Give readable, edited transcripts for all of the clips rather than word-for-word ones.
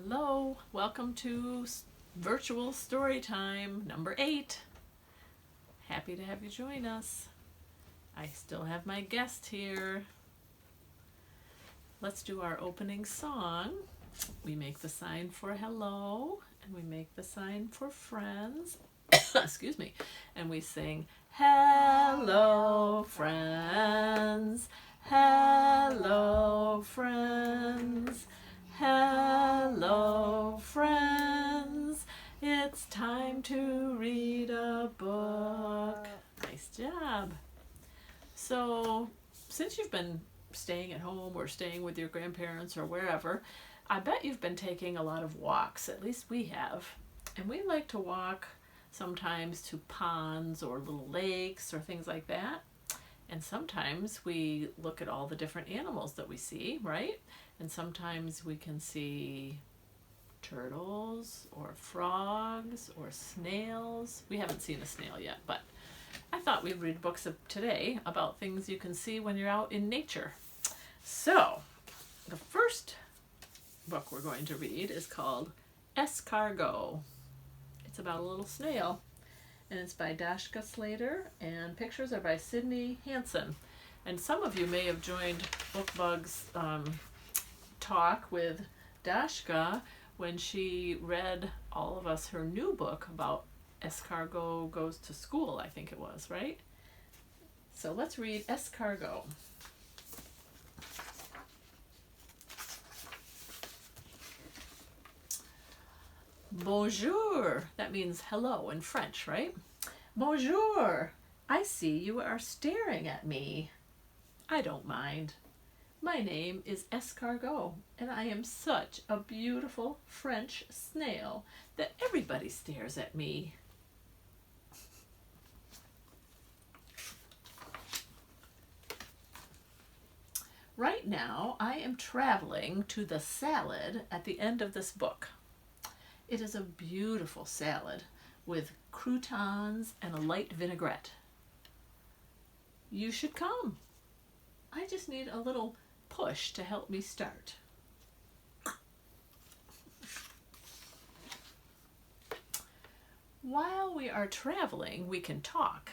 Hello, welcome to virtual story time number 8. Happy to have you join us. I still have my guest here. Let's do our opening song. We make the sign for hello, and we make the sign for friends. Excuse me. And we sing, hello, friends. Hello, friends. Hello, friends. It's time to read a book. Nice job. So, since you've been staying at home or staying with your grandparents or wherever, I bet you've been taking a lot of walks. At least we have. And we like to walk sometimes to ponds or little lakes or things like that. And sometimes we look at all the different animals that we see, right? And sometimes we can see turtles or frogs or snails. We haven't seen a snail yet, but I thought we'd read books today about things you can see when you're out in nature. So, the first book we're going to read is called Escargot. It's about a little snail, and it's by Dashka Slater, and pictures are by Sydney Hansen. And some of you may have joined BookBug's talk with Dashka when she read all of us her new book about Escargot Goes to School, I think it was, right? So let's read Escargot. Bonjour, that means hello in French, right? Bonjour, I see you are staring at me. I don't mind. My name is Escargot, and I am such a beautiful French snail that everybody stares at me. Right now, I am traveling to the salad at the end of this book. It is a beautiful salad with croutons and a light vinaigrette. You should come. I just need a little push to help me start. While we are traveling, we can talk.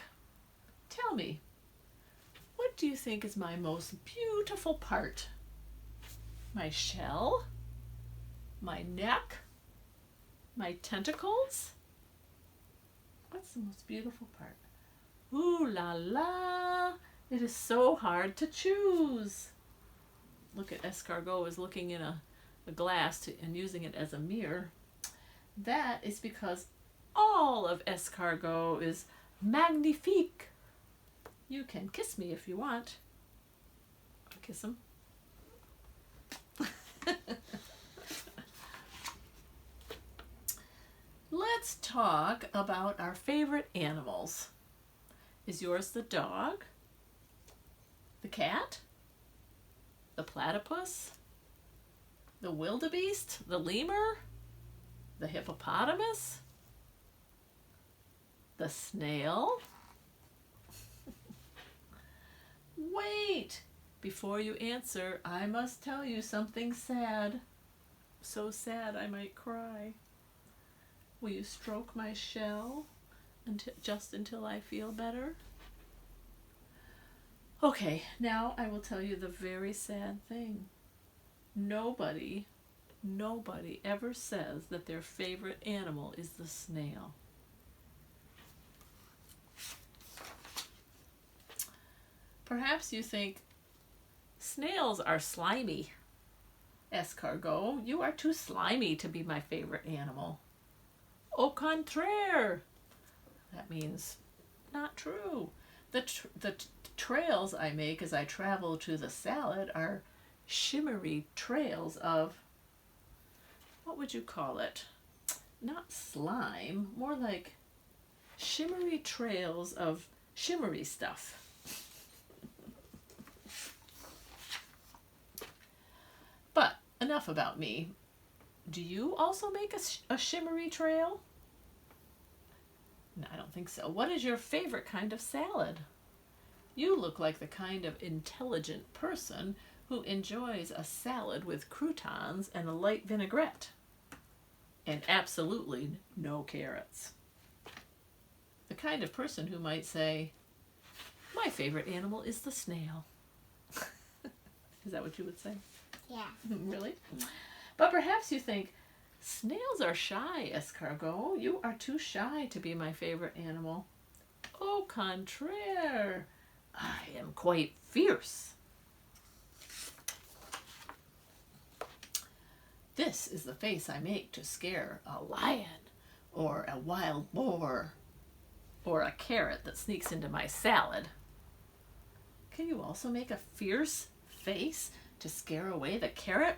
Tell me, what do you think is my most beautiful part? My shell? My neck? My tentacles? What's the most beautiful part? Ooh la la! It is so hard to choose. Look at Escargot is looking in a glass and using it as a mirror. That is because all of Escargot is magnifique. You can kiss me if you want. Kiss him. Let's talk about our favorite animals. Is yours the dog? The cat? The platypus? The wildebeest? The lemur? The hippopotamus? The snail? Wait! Before you answer, I must tell you something sad. So sad I might cry. Will you stroke my shell just until I feel better? Okay, now I will tell you the very sad thing. Nobody ever says that their favorite animal is the snail. Perhaps you think, snails are slimy. Escargot, you are too slimy to be my favorite animal. Au contraire. That means not true. The trails I make as I travel to the salad are shimmery trails of, what would you call it? Not slime, more like shimmery trails of shimmery stuff. But enough about me. Do you also make a shimmery trail? No, I don't think so. What is your favorite kind of salad? You look like the kind of intelligent person who enjoys a salad with croutons and a light vinaigrette. and absolutely no carrots. The kind of person who might say, my favorite animal is the snail. Is that what you would say? Yeah. Really? But perhaps you think, snails are shy, escargot. You are too shy to be my favorite animal. Au contraire, I am quite fierce. This is the face I make to scare a lion, or a wild boar, or a carrot that sneaks into my salad. Can you also make a fierce face to scare away the carrot?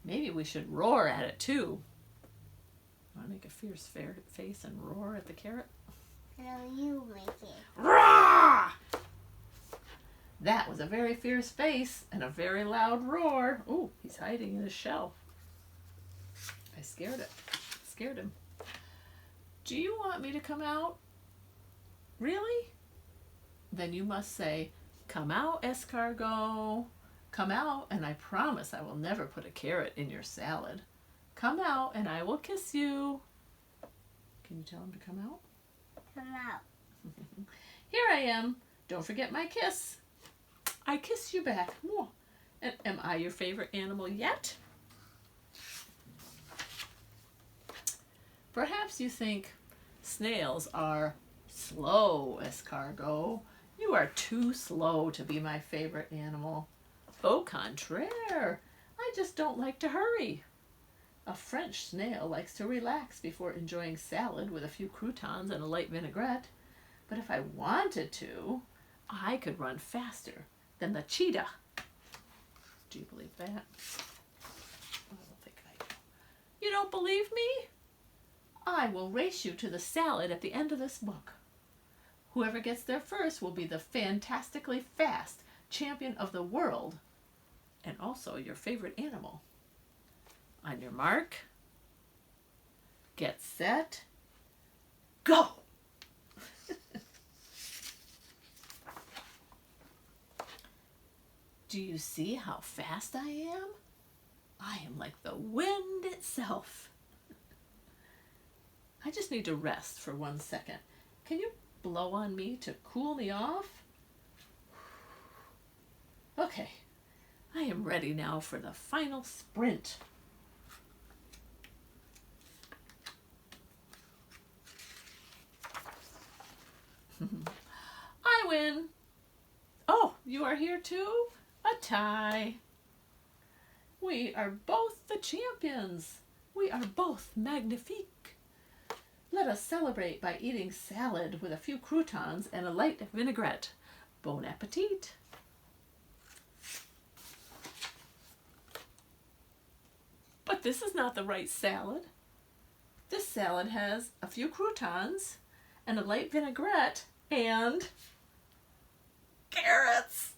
Maybe we should roar at it too. Want to make a fierce face and roar at the carrot? No, you make it. Roar! That was a very fierce face and a very loud roar. Ooh, he's hiding in his shell. I scared him. Do you want me to come out? Really? Then you must say, come out, escargot. Come out, and I promise I will never put a carrot in your salad. Come out, and I will kiss you. Can you tell him to come out? Come out. Here I am. Don't forget my kiss. I kiss you back. And am I your favorite animal yet? Perhaps you think snails are slow, escargot. You are too slow to be my favorite animal. Au contraire, I just don't like to hurry. A French snail likes to relax before enjoying salad with a few croutons and a light vinaigrette. But if I wanted to, I could run faster than the cheetah. Do you believe that? I don't think I do. You don't believe me? I will race you to the salad at the end of this book. Whoever gets there first will be the fantastically fast champion of the world, and also your favorite animal. On your mark, get set, go! Do you see how fast I am? I am like the wind itself. I just need to rest for 1 second. Can you blow on me to cool me off? Okay, I am ready now for the final sprint. I win. Oh, you are here too? A tie. We are both the champions. We are both magnifique. Let us celebrate by eating salad with a few croutons and a light vinaigrette. Bon appetit. But this is not the right salad. This salad has a few croutons and a light vinaigrette and carrots.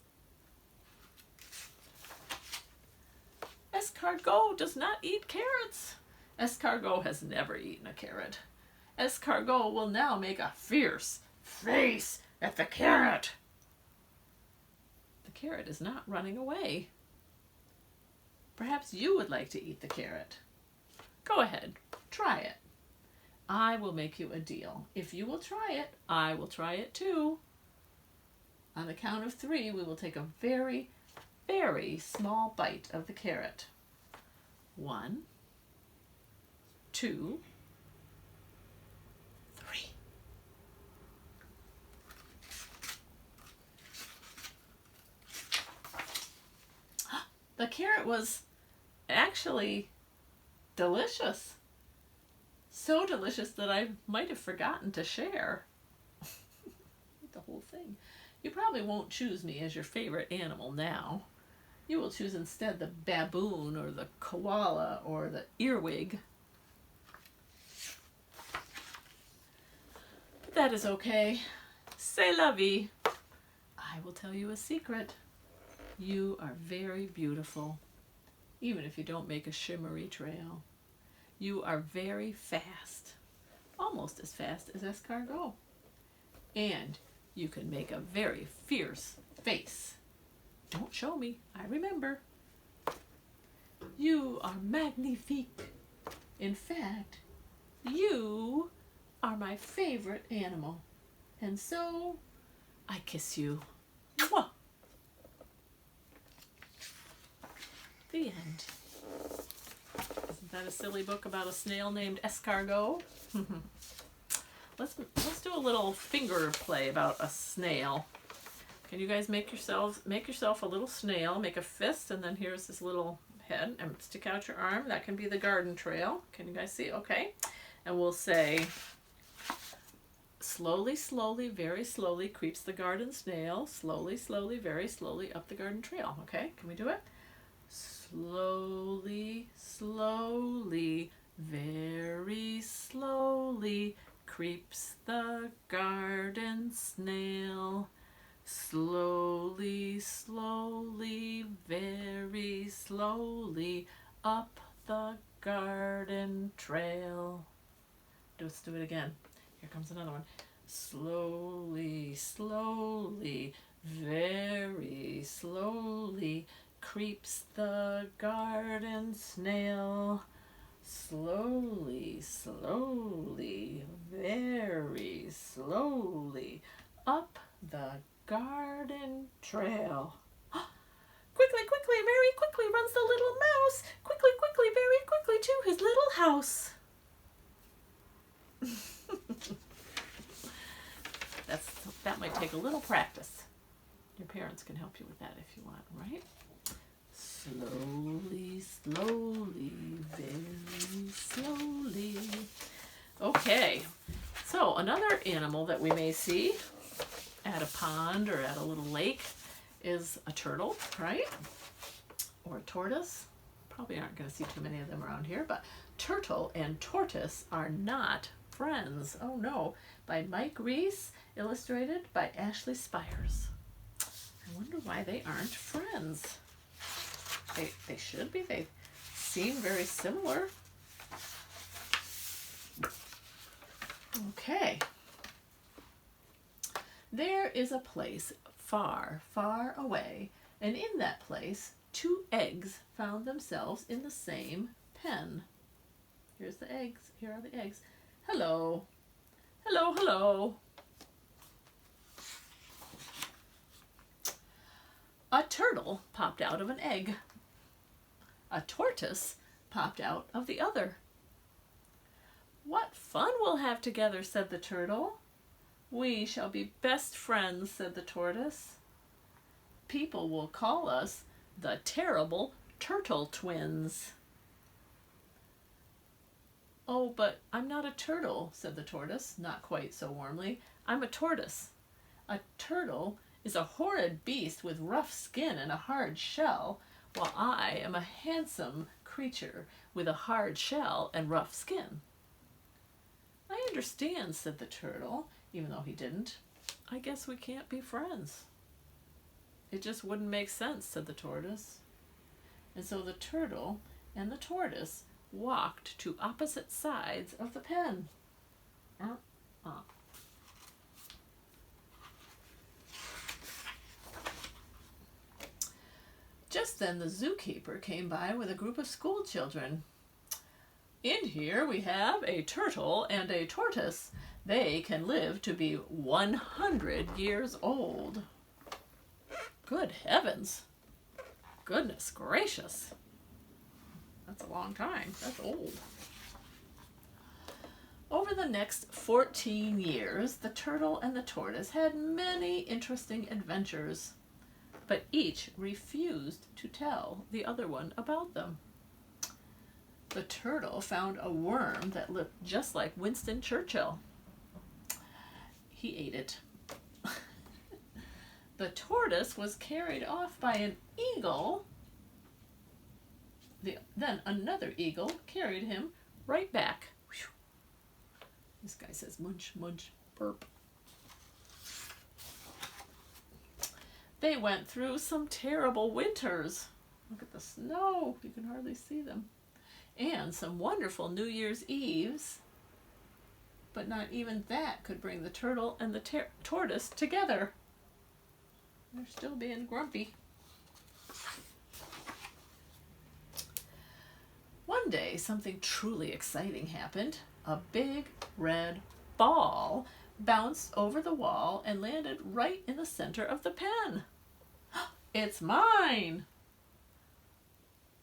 Escargot does not eat carrots. Escargot has never eaten a carrot. Escargot will now make a fierce face at the carrot. The carrot is not running away. Perhaps you would like to eat the carrot. Go ahead, try it. I will make you a deal. If you will try it, I will try it too. On the count of 3, we will take a very, very small bite of the carrot. 1, 2, 3. The carrot was actually delicious. So delicious that I might have forgotten to share the whole thing. You probably won't choose me as your favorite animal now. You will choose instead the baboon or the koala or the earwig. But that is okay. C'est la vie. I will tell you a secret. You are very beautiful, even if you don't make a shimmery trail. You are very fast, almost as fast as escargot. And you can make a very fierce face. Don't show me, I remember. You You are magnifique. In fact, you are my favorite animal. And so, I kiss you. Mwah. The end. Isn't that a silly book about a snail named escargot? Let's do a little finger play about a snail. Can you guys make yourself a little snail, make a fist, and then here's this little head, and stick out your arm. That can be the garden trail. Can you guys see? Okay. And we'll say, slowly, slowly, very slowly creeps the garden snail. Slowly, slowly, very slowly up the garden trail. Okay, can we do it? Slowly, slowly, very slowly creeps the garden snail. Slowly, slowly, very slowly up the garden trail. Let's do it again. Here comes another one. Slowly, slowly, very slowly creeps the garden snail. Slowly, slowly, very slowly up the garden trail. Quickly, quickly, very quickly runs the little mouse. Quickly, quickly, very quickly to his little house. That might take a little practice. Your parents can help you with that if you want, right? Slowly, slowly, very slowly. Okay, so another animal that we may see at a pond or at a little lake is a turtle, right? Or a tortoise. Probably aren't going to see too many of them around here, but turtle and tortoise are not friends. Oh no. By Mike Reese, illustrated by Ashley Spires. I wonder why they aren't friends. They should be. They seem very similar. Okay. There is a place far, far away, and in that place, 2 eggs found themselves in the same pen. Here's the eggs. Here are the eggs. Hello. Hello, hello. A turtle popped out of an egg. A tortoise popped out of the other. What fun we'll have together, said the turtle. We shall be best friends, said the tortoise. People will call us the terrible turtle twins. Oh, but I'm not a turtle, said the tortoise, not quite so warmly. I'm a tortoise. A turtle is a horrid beast with rough skin and a hard shell, while I am a handsome creature with a hard shell and rough skin. I understand, said the turtle, even though he didn't. I guess we can't be friends. It just wouldn't make sense, said the tortoise. And so the turtle and the tortoise walked to opposite sides of the pen. Just then the zookeeper came by with a group of school children. In here we have a turtle and a tortoise. They can live to be 100 years old. Good heavens. Goodness gracious. That's a long time. That's old. Over the next 14 years, the turtle and the tortoise had many interesting adventures, but each refused to tell the other one about them. The turtle found a worm that looked just like Winston Churchill. He ate it. The tortoise was carried off by an eagle. Then another eagle carried him right back. Whew. This guy says munch, munch, burp. They went through some terrible winters. Look at the snow. You can hardly see them. And some wonderful New Year's Eves. But not even that could bring the turtle and the tortoise together. They're still being grumpy. day, something truly exciting happened. A big red ball bounced over the wall and landed right in the center of the pen. It's mine!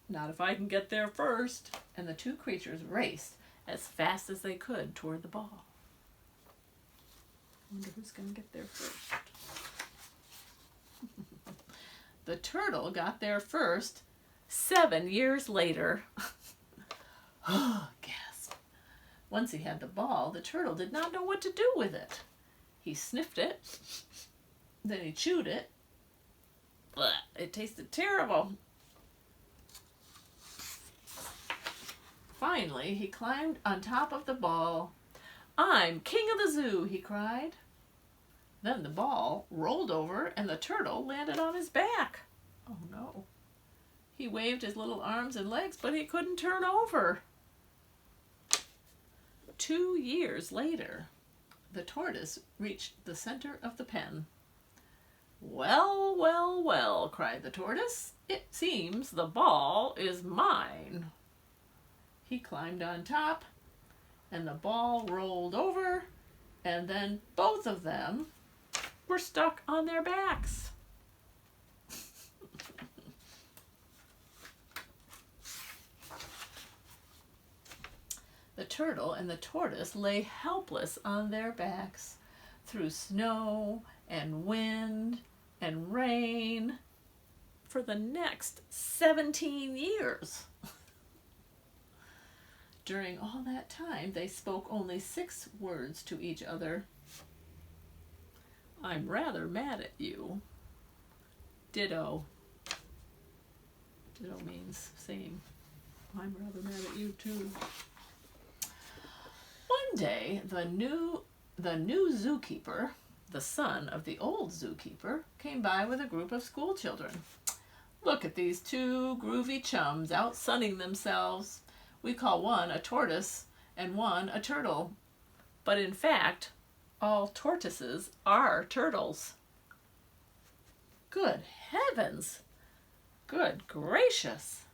Not if I can get there first. And the two creatures raced as fast as they could toward the ball. I wonder who's going to get there first. The turtle got there first 7 years later. Gasp. Once he had the ball, the turtle did not know what to do with it. He sniffed it, then he chewed it. Blech, it tasted terrible. Finally, he climbed on top of the ball. "I'm king of the zoo," he cried. Then the ball rolled over and the turtle landed on his back. Oh no. He waved his little arms and legs, but he couldn't turn over. 2 years later, the tortoise reached the center of the pen. "Well, well, well," cried the tortoise. "It seems the ball is mine." He climbed on top, and the ball rolled over, and then both of them were stuck on their backs. The turtle and the tortoise lay helpless on their backs through snow and wind and rain for the next 17 years. During all that time, they spoke only 6 words to each other. "I'm rather mad at you." Ditto. Ditto means same. I'm rather mad at you too. One day, the new zookeeper, the son of the old zookeeper, came by with a group of school children. "Look at these 2 groovy chums out sunning themselves. We call one a tortoise and one a turtle. But in fact, all tortoises are turtles." Good heavens! Good gracious!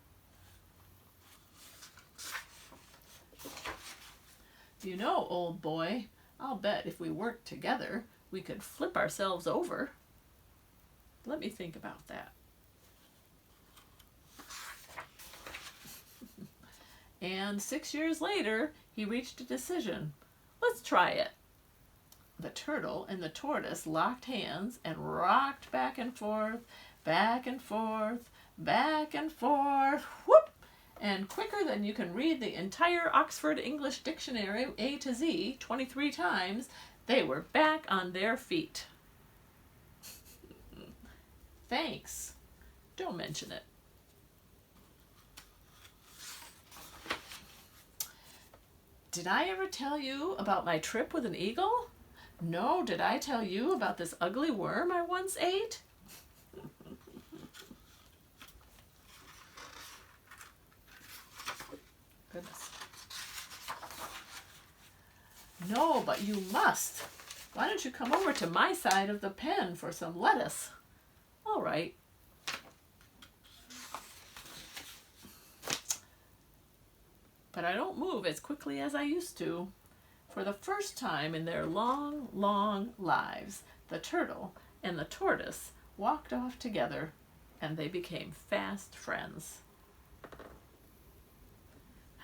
"You know, old boy, I'll bet if we worked together, we could flip ourselves over." Let me think about that. And 6 years later, he reached a decision. "Let's try it." The turtle and the tortoise locked hands and rocked back and forth, back and forth, back and forth, whoop! And quicker than you can read the entire Oxford English Dictionary A to Z 23 times, they were back on their feet. Thanks. Don't mention it. Did I ever tell you about my trip with an eagle? No, did I tell you about this ugly worm I once ate? Goodness. No, but you must. Why don't you come over to my side of the pen for some lettuce? All right. But I don't move as quickly as I used to. For the first time in their long, long lives, the turtle and the tortoise walked off together, and they became fast friends.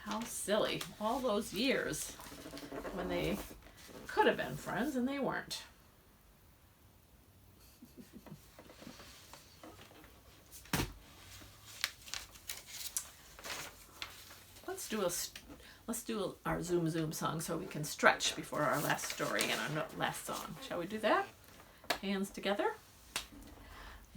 How silly, all those years when they could have been friends and they weren't. Let's do our Zoom Zoom song so we can stretch before our last story and our last song. Shall we do that? Hands together.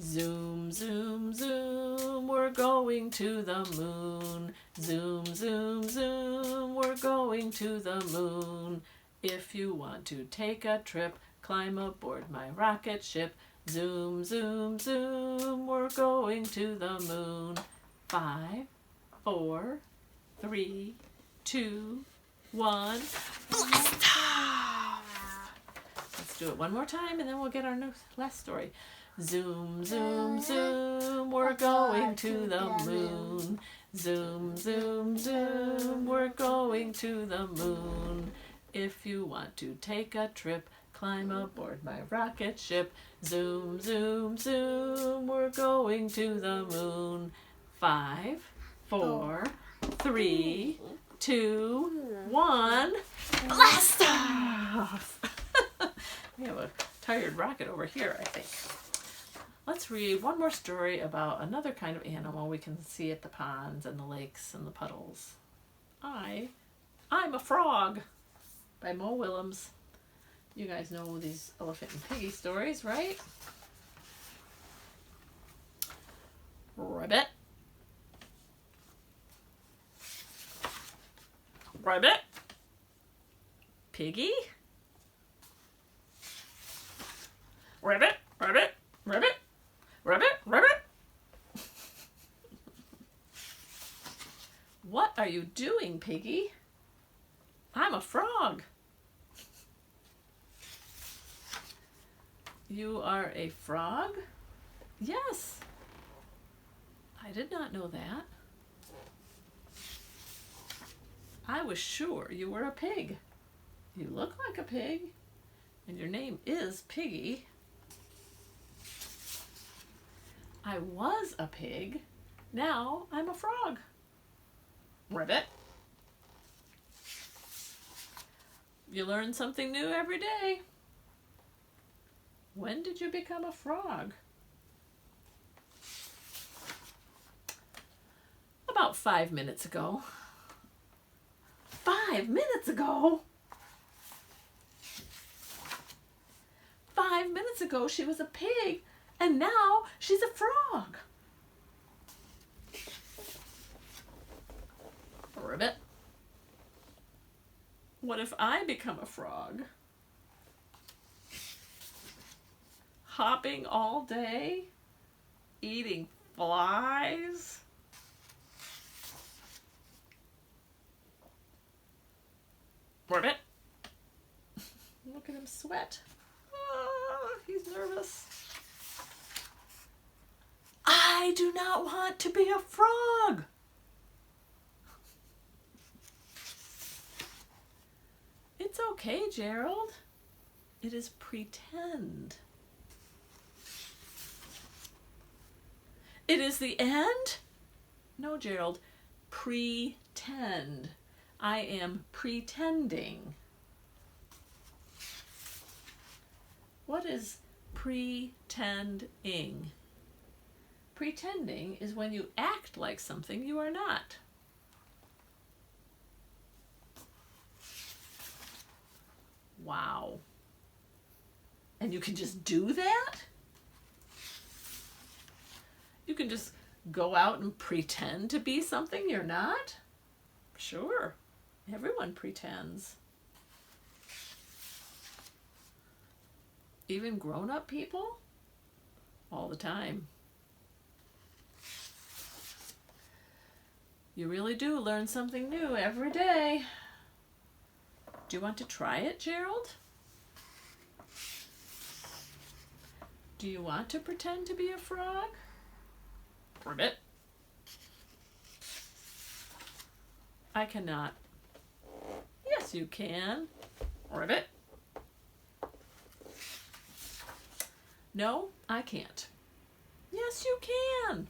Zoom, zoom, zoom, we're going to the moon. Zoom, zoom, zoom, we're going to the moon. If you want to take a trip, climb aboard my rocket ship. Zoom, zoom, zoom, we're going to the moon. 5, 4, 3, 2, 1. Blast off! Let's do it one more time and then we'll get our last story. Zoom, zoom, zoom, we're going to the moon. Zoom, zoom, zoom, we're going to the moon. If you want to take a trip, climb aboard my rocket ship. Zoom, zoom, zoom, we're going to the moon. 5, 4, 3, 2, 1. Blast off! We have a tired rocket over here, I think. Let's read one more story about another kind of animal we can see at the ponds and the lakes and the puddles. I'm a Frog by Mo Willems. You guys know these elephant and piggy stories, right? Rabbit. Rabbit. Piggy. Rabbit, rabbit, rabbit, rabbit, rabbit. What are you doing, Piggy? I'm a frog. You are a frog? Yes. I did not know that. I was sure you were a pig. You look like a pig, and your name is Piggy. I was a pig. Now I'm a frog. Ribbit. You learn something new every day. When did you become a frog? About 5 minutes ago. 5 minutes ago? 5 minutes ago she was a pig, and now she's a frog. Ribbit. What if I become a frog? Hopping all day? Eating flies? Ribbit. Look at him sweat. Oh, he's nervous. I do not want to be a frog. It's okay, Gerald. It is pretend. It is the end? No, Gerald. Pretend. I am pretending. What is pretending? Pretending is when you act like something you are not. Wow. And you can just do that? You can just go out and pretend to be something you're not? Sure. Everyone pretends. Even grown-up people? All the time. You really do learn something new every day. Do you want to try it, Gerald? Do you want to pretend to be a frog? Ribbit. I cannot. Yes, you can. Ribbit. No, I can't. Yes, you can.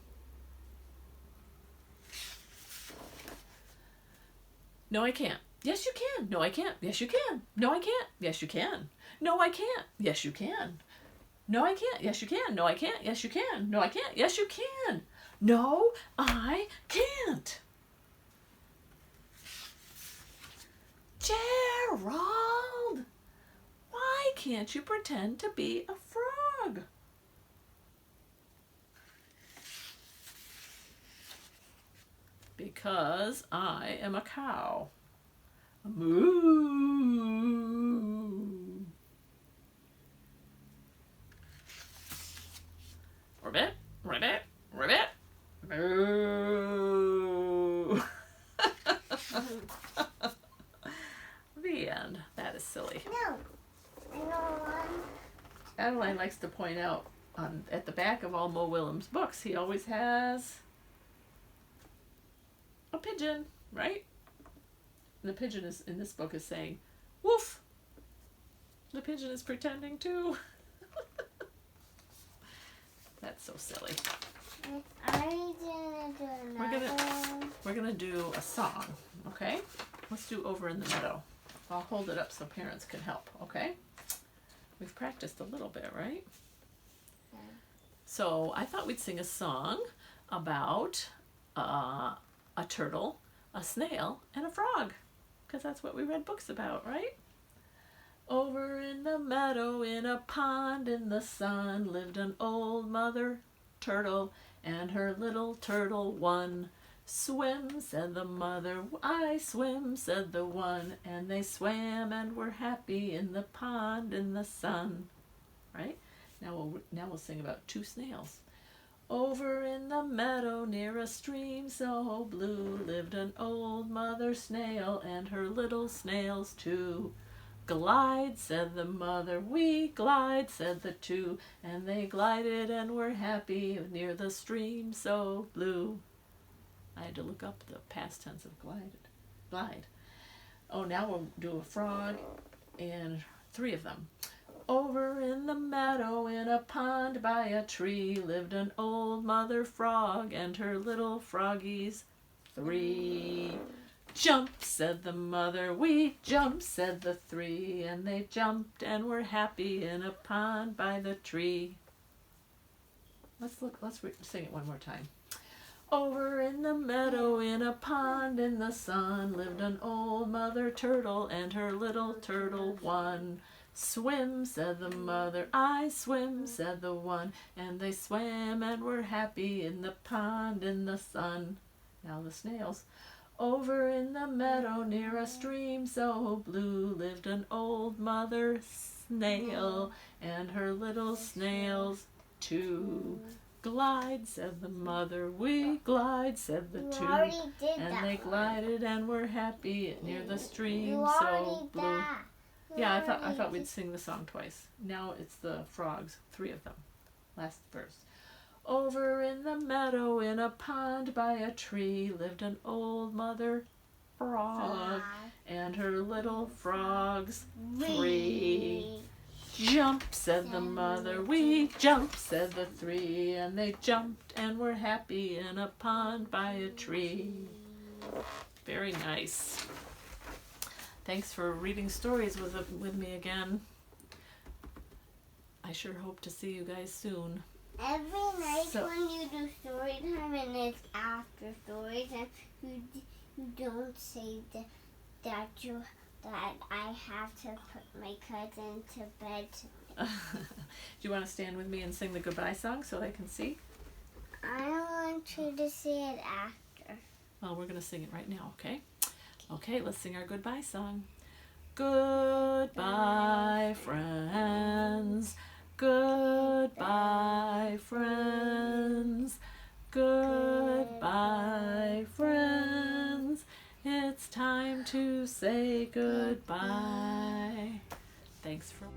No, I can't. Yes, you can. No, I can't. Yes, you can. No, I can't. Yes, you can. No, I can't. Yes, you can. No, I can't. Yes, you can. No, I can't. Yes, you can. No, I can't. Yes, you can. No, I can't. Gerald, why can't you pretend to be a frog? Because I am a cow. Moo. Ribbit, ribbit, ribbit. Moo. The end. That is silly. No. I know one. Adeline likes to point out at the back of all Mo Willems' books, he always has pigeon, right? And the pigeon is in this book is saying, woof. The pigeon is pretending too. That's so silly. We're gonna do a song, okay? Let's do Over in the Meadow. I'll hold it up so parents can help, okay? We've practiced a little bit, right? Yeah. So I thought we'd sing a song about a turtle, a snail, and a frog, because that's what we read books about, right? Over in the meadow, in a pond in the sun, lived an old mother turtle and her little turtle one. Swim, said the mother, I swim, said the one, and they swam and were happy in the pond in the sun. Right? Now we'll sing about two snails. Over in the meadow near a stream so blue lived an old mother snail and her little snails too. Glide, said the mother, we glide, said the two, and they glided and were happy near the stream so blue. I had to look up the past tense of glide. Oh, now we'll do a frog and three of them. Over in the meadow in a pond by a tree lived an old mother frog and her little froggies three. Jump, said the mother, we jump, said the three, and they jumped and were happy in a pond by the tree. Let's sing it one more time. Over in the meadow in a pond in the sun lived an old mother turtle and her little turtle one. Swim, said the mother, I swim, said the one, and they swam and were happy in the pond in the sun. Now the snails. Over in the meadow near a stream so blue lived an old mother snail and her little snails two. Glide, said the mother, we glide, said the two, and they glided and were happy near the stream so blue. Yeah, I thought we'd sing the song twice. Now it's the frogs, three of them. Last verse. Over in the meadow in a pond by a tree lived an old mother frog and her little frogs three. Jump, said the mother, we jump, said the three, and they jumped and were happy in a pond by a tree. Very nice. Thanks for reading stories with me again. I sure hope to see you guys soon. Every night when you do story time and it's after story time, you don't say that I have to put my cousin to bed tonight. Do you want to stand with me and sing the goodbye song so they can see? I want you to say it after. Well, we're going to sing it right now, okay? Okay, let's sing our goodbye song. Goodbye, friends. Goodbye, friends. Goodbye, friends. It's time to say goodbye. Thanks for